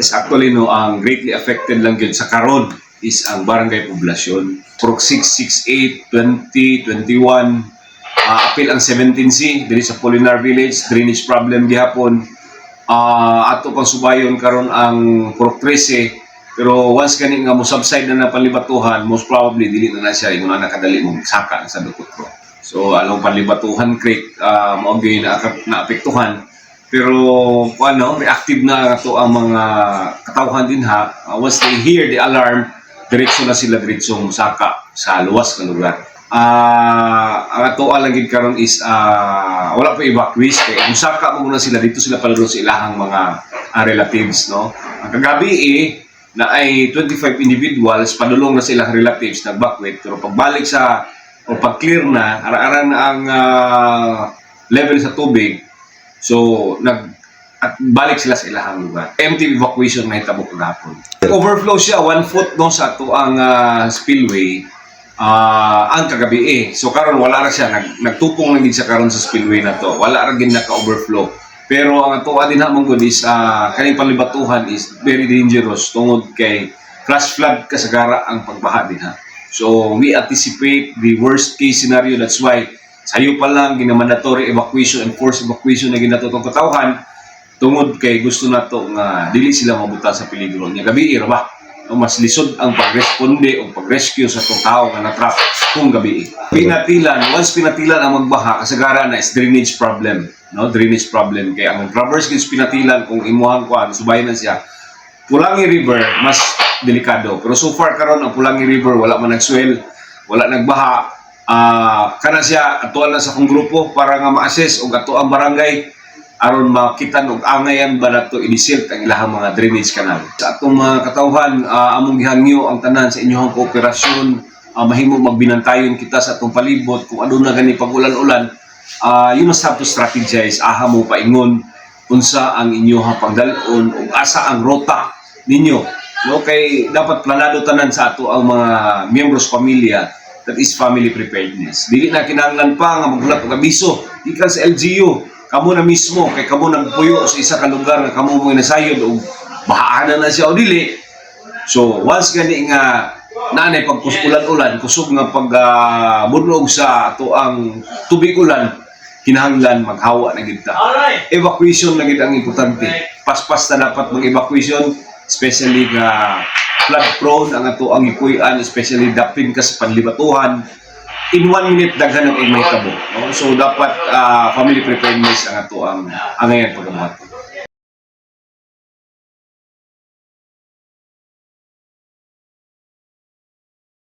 Yes, actually, no, ang greatly affected lang yun sa karon is ang barangay poblasyon. Prog 668, 20, 21, appeal ang 17C, dili sa Polinar Village, drainage problem gihapon. Ato pang subayon karon ang Prog 13, pero once kani nga mo subside na panlibatuhan, most probably dili na siya ingon na nakadali mong saka sa dukot ko. So along panlibatuhan creek mao gyud na apektuhan. Pero reactive na to ang mga katawhan din ha. Once they hear the alarm, diretso na sila diretsong saka sa luwas na lugar. Ang ato alagid karon is wala pa evacuees kay kung saka mo muna sila dito sila palaro sa ilahang mga relatives, no. Ang kagabi na ay 25 individuals padulong na silang relatives nag-evacuate, pero pagbalik sa o pag-clear na ara-ara na ang level sa tubig. So, at balik sila sa ilahang lugar. Empty evacuation na hitabo kagapon. Overflow siya, 1 foot no, sa ito ang spillway ang kagabi. So, karon wala na siya. Nagtupong lang din siya karon sa spillway na to. Wala na din naka-overflow. Pero ang ito din hamong good is kaning panlibatuhan is very dangerous tungod kay flash flood kasagara ang pagbaha din ha. So, we anticipate the worst case scenario. That's why sayo pa lang ginamandatory evacuation and forced evacuation na ginatutong katawhan tungod kay gusto nato nga dili sila mabuta sa peligro niya gabi ra ba mas lisod ang pagresponde o pagrescue sa tong tao nga na-trap kung gabi. Once pinatilan ang magbaha kasagaran na is drainage problem, no, drainage problem kay ang traverse gis pinatilan kung imuhang kuan subayan na siya Pulangi River mas delikado, pero so far karon ang Pulangi River wala man nagswell, wala nagbaha. Kana siya atuan na sa kong grupo para nga ma-assess og ato ang barangay aron makita og angayan ba nato i-silt ang ilahang mga drainage canal. Sa atong mga katawhan, among gihangyo ang tanan sa inyong kooperasyon, mahimo magbinantayon kita sa atong palibot kung aduna gani pag-ulan-ulan. You must have to strategize, mo paingon unsa ang inyong pagdalon ug asa ang rota ninyo. No, kay dapat planado tanan sa ato ang mga miyembros pamilya. That is family preparedness. Dili na kinahanglan pa nga maghulat og abiso ikan sa LGU. Kamo na mismo kay kamo nagpuyo sa isa ka lugar nga kamo mo nasayod og bahana na siya o dili. So once gani nga nanay pagkusulan-ulan kusog nga pagbudlog sa ato ang tubig ulan, kinahanglan maghawa na gid ta. Evacuation na gid ang importante. Paspas na dapat mag-evacuation, especially nga flood prone ang ato ang ipuy-an, especially dapin ka sa panlibatuhan. In 1 minute daghan ang mahitabo, no? So dapat family preparedness ang ato ang angayan pagkabuhat.